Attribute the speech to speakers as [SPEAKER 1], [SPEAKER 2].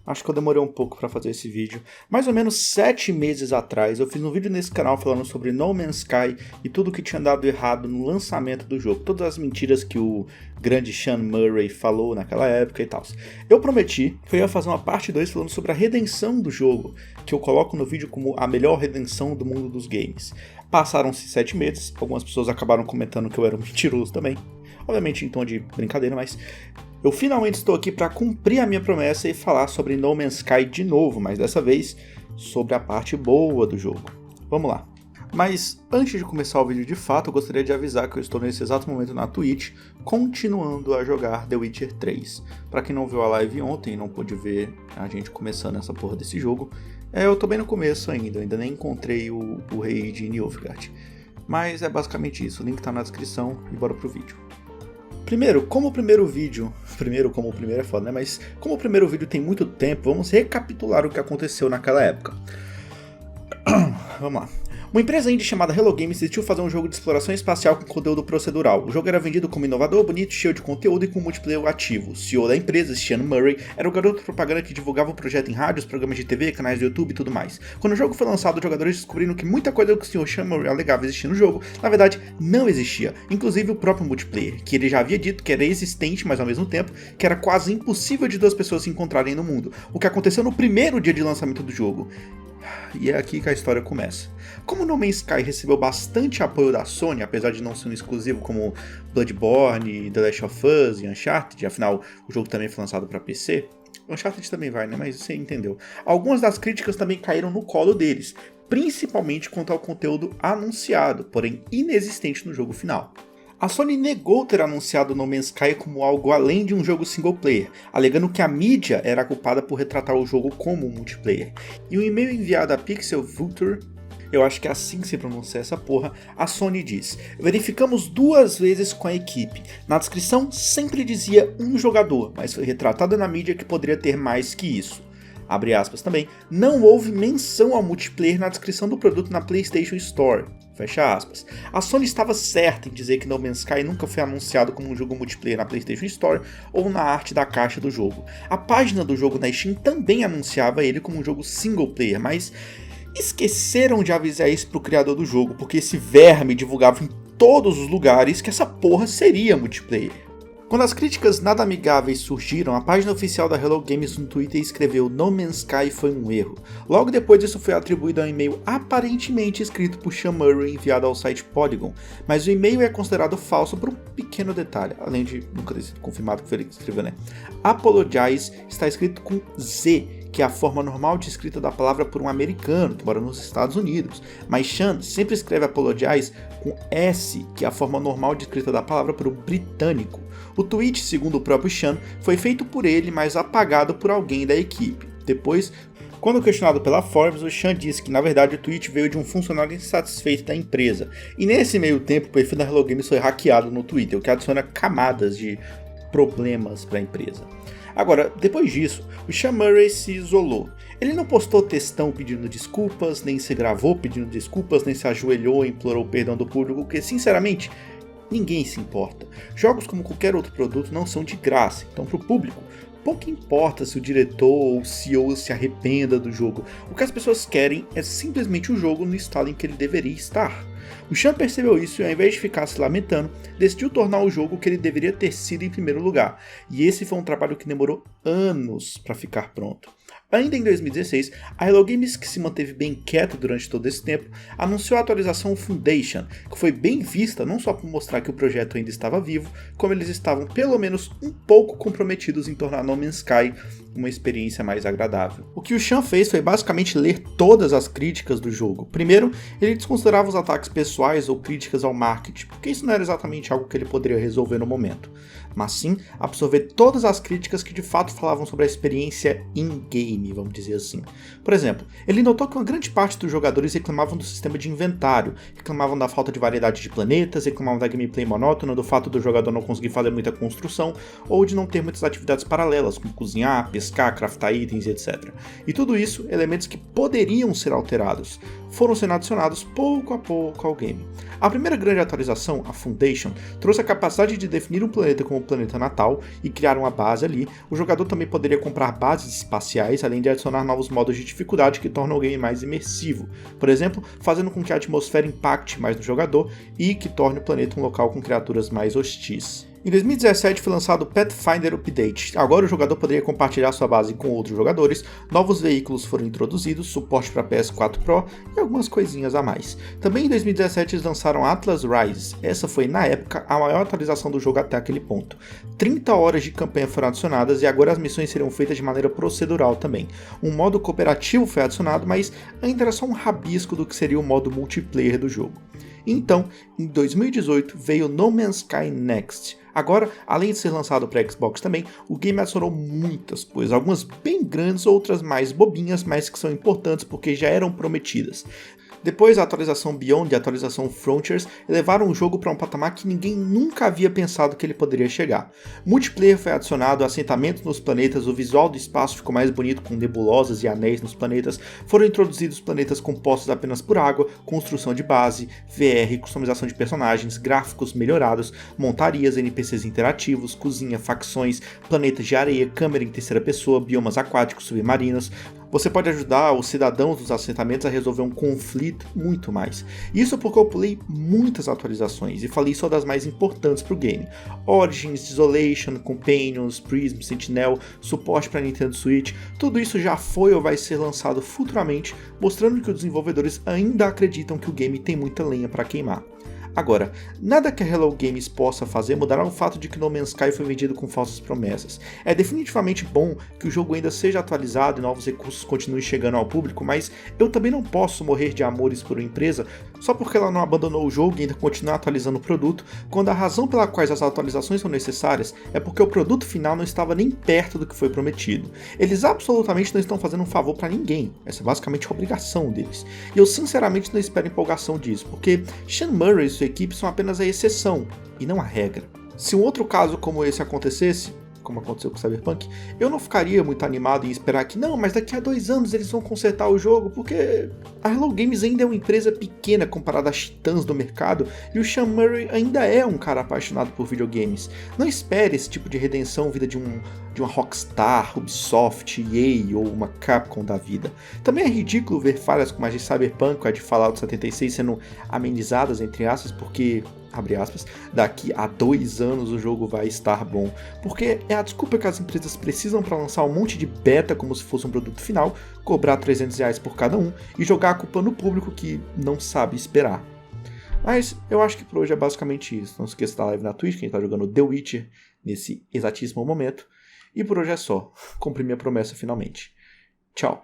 [SPEAKER 1] Acho que eu demorei um pouco para fazer esse vídeo. Mais ou menos 7 meses atrás, eu fiz um vídeo nesse canal falando sobre No Man's Sky e tudo que tinha dado errado no lançamento do jogo. Todas as mentiras que o grande Sean Murray falou naquela época e tal. Eu prometi que eu ia fazer uma parte 2 falando sobre a redenção do jogo, que eu coloco no vídeo como a melhor redenção do mundo dos games. Passaram-se 7 meses, algumas pessoas acabaram comentando que eu era um mentiroso também. Obviamente em tom de brincadeira, mas eu finalmente estou aqui para cumprir a minha promessa e falar sobre No Man's Sky de novo, mas dessa vez sobre a parte boa do jogo. Vamos lá. Mas antes de começar o vídeo de fato, eu gostaria de avisar que eu estou nesse exato momento na Twitch, continuando a jogar The Witcher 3. Para quem não viu a live ontem e não pôde ver a gente começando essa porra desse jogo, eu tô bem no começo ainda nem encontrei o rei de Nilfgaard. Mas é basicamente isso, o link tá na descrição e bora pro vídeo. Primeiro, como o primeiro vídeo é foda, né? Mas como o primeiro vídeo tem muito tempo, vamos recapitular o que aconteceu naquela época. Vamos lá. Uma empresa indie chamada Hello Games decidiu fazer um jogo de exploração espacial com conteúdo procedural. O jogo era vendido como inovador, bonito, cheio de conteúdo e com multiplayer ativo. O CEO da empresa, Sean Murray, era o garoto propaganda que divulgava o projeto em rádios, programas de TV, canais do YouTube e tudo mais. Quando o jogo foi lançado, os jogadores descobriram que muita coisa que o Sr. Sean Murray alegava existir no jogo, na verdade, não existia. Inclusive o próprio multiplayer, que ele já havia dito que era existente, mas ao mesmo tempo, que era quase impossível de duas pessoas se encontrarem no mundo. O que aconteceu no primeiro dia de lançamento do jogo. E é aqui que a história começa. Como No Man's Sky recebeu bastante apoio da Sony, apesar de não ser um exclusivo como Bloodborne, The Last of Us e Uncharted, afinal o jogo também foi lançado para PC, Uncharted também vai, né? Mas você entendeu. Algumas das críticas também caíram no colo deles, principalmente quanto ao conteúdo anunciado, porém inexistente no jogo final. A Sony negou ter anunciado No Man's Sky como algo além de um jogo single player, alegando que a mídia era culpada por retratar o jogo como um multiplayer. Em um e-mail enviado a Pixel Vulture, eu acho que é assim que se pronuncia essa porra, a Sony diz: verificamos 2 vezes com a equipe. Na descrição sempre dizia um jogador, mas foi retratado na mídia que poderia ter mais que isso. Abre aspas também, não houve menção ao multiplayer na descrição do produto na PlayStation Store. Fecha aspas. A Sony estava certa em dizer que No Man's Sky nunca foi anunciado como um jogo multiplayer na PlayStation Store ou na arte da caixa do jogo. A página do jogo na Steam também anunciava ele como um jogo single player, mas esqueceram de avisar isso pro criador do jogo, porque esse verme divulgava em todos os lugares que essa porra seria multiplayer. Quando as críticas nada amigáveis surgiram, a página oficial da Hello Games no Twitter escreveu No Man's Sky foi um erro. Logo depois isso foi atribuído a um e-mail aparentemente escrito por Sean Murray enviado ao site Polygon, mas o e-mail é considerado falso por um pequeno detalhe, além de nunca ter sido confirmado que foi ele que escreveu, né? Apologize está escrito com Z, que é a forma normal de escrita da palavra por um americano que mora nos Estados Unidos, mas Sean sempre escreve apologize com S, que é a forma normal de escrita da palavra por um britânico. O tweet, segundo o próprio Sean, foi feito por ele, mas apagado por alguém da equipe. Depois, quando questionado pela Forbes, o Sean disse que na verdade o tweet veio de um funcionário insatisfeito da empresa. E nesse meio tempo o perfil da Hello Games foi hackeado no Twitter, o que adiciona camadas de problemas para a empresa. Agora, depois disso, o Sean Murray se isolou. Ele não postou textão pedindo desculpas, nem se gravou pedindo desculpas, nem se ajoelhou e implorou perdão do público, porque sinceramente, ninguém se importa. Jogos como qualquer outro produto não são de graça, então para o público, pouco importa se o diretor ou o CEO se arrependa do jogo. O que as pessoas querem é simplesmente o jogo no estado em que ele deveria estar. O Sean percebeu isso e ao invés de ficar se lamentando, decidiu tornar o jogo o que ele deveria ter sido em primeiro lugar. E esse foi um trabalho que demorou anos para ficar pronto. Ainda em 2016, a Hello Games, que se manteve bem quieta durante todo esse tempo, anunciou a atualização Foundation, que foi bem vista não só por mostrar que o projeto ainda estava vivo, como eles estavam pelo menos um pouco comprometidos em tornar No Man's Sky uma experiência mais agradável. O que o Sean fez foi basicamente ler todas as críticas do jogo. Primeiro, ele desconsiderava os ataques pessoais ou críticas ao marketing, porque isso não era exatamente algo que ele poderia resolver no momento, mas sim absorver todas as críticas que de fato falavam sobre a experiência in-game, vamos dizer assim. Por exemplo, ele notou que uma grande parte dos jogadores reclamavam do sistema de inventário, reclamavam da falta de variedade de planetas, reclamavam da gameplay monótona, do fato do jogador não conseguir fazer muita construção, ou de não ter muitas atividades paralelas, como cozinhar, pescar, craftar itens, etc. E tudo isso, elementos que poderiam ser alterados, foram sendo adicionados pouco a pouco ao game. A primeira grande atualização, a Foundation, trouxe a capacidade de definir um planeta como planeta natal e criar uma base ali. O jogador também poderia comprar bases espaciais, além de adicionar novos modos de dificuldade que tornam o game mais imersivo. Por exemplo, fazendo com que a atmosfera impacte mais no jogador e que torne o planeta um local com criaturas mais hostis. Em 2017 foi lançado o Pathfinder Update. Agora o jogador poderia compartilhar sua base com outros jogadores, novos veículos foram introduzidos, suporte para PS4 Pro e algumas coisinhas a mais. Também em 2017 eles lançaram Atlas Rise. Essa foi, na época, a maior atualização do jogo até aquele ponto. 30 horas de campanha foram adicionadas e agora as missões seriam feitas de maneira procedural também. Um modo cooperativo foi adicionado, mas ainda era só um rabisco do que seria o modo multiplayer do jogo. Então, em 2018 veio No Man's Sky Next. Agora, além de ser lançado para Xbox também, o game adicionou muitas coisas, algumas bem grandes, outras mais bobinhas, mas que são importantes porque já eram prometidas. Depois da atualização Beyond e a atualização Frontiers, elevaram o jogo para um patamar que ninguém nunca havia pensado que ele poderia chegar. Multiplayer foi adicionado, assentamentos nos planetas, o visual do espaço ficou mais bonito com nebulosas e anéis nos planetas, foram introduzidos planetas compostos apenas por água, construção de base, VR, customização de personagens, gráficos melhorados, montarias, NPCs interativos, cozinha, facções, planetas de areia, câmera em terceira pessoa, biomas aquáticos, submarinos. Você pode ajudar os cidadãos dos assentamentos a resolver um conflito, muito mais. Isso porque eu pulei muitas atualizações e falei só das mais importantes para o game. Origins, Desolation, Companions, Prism, Sentinel, suporte para Nintendo Switch, tudo isso já foi ou vai ser lançado futuramente, mostrando que os desenvolvedores ainda acreditam que o game tem muita lenha para queimar. Agora, nada que a Hello Games possa fazer mudará o fato de que No Man's Sky foi vendido com falsas promessas. É definitivamente bom que o jogo ainda seja atualizado e novos recursos continuem chegando ao público, mas eu também não posso morrer de amores por uma empresa só porque ela não abandonou o jogo e ainda continua atualizando o produto, quando a razão pela qual as atualizações são necessárias é porque o produto final não estava nem perto do que foi prometido. Eles absolutamente não estão fazendo um favor para ninguém, essa é basicamente a obrigação deles. E eu sinceramente não espero empolgação disso, porque Sean Murray e sua equipe são apenas a exceção e não a regra. Se um outro caso como esse acontecesse, como aconteceu com o Cyberpunk, eu não ficaria muito animado em esperar que não, mas daqui a 2 anos eles vão consertar o jogo, porque a Hello Games ainda é uma empresa pequena comparada às titãs do mercado e o Sean Murray ainda é um cara apaixonado por videogames. Não espere esse tipo de redenção vinda de uma Rockstar, Ubisoft, EA ou uma Capcom da vida. Também é ridículo ver falhas como a de Cyberpunk ou a de Fallout 76 sendo amenizadas, entre aspas, porque, abre aspas, daqui a 2 anos o jogo vai estar bom. Porque é a desculpa que as empresas precisam para lançar um monte de beta como se fosse um produto final, cobrar R$300 por cada um e jogar a culpa no público que não sabe esperar. Mas eu acho que por hoje é basicamente isso. Não se esqueça da live na Twitch, quem está jogando The Witcher nesse exatíssimo momento. E por hoje é só. Cumpri minha promessa finalmente. Tchau.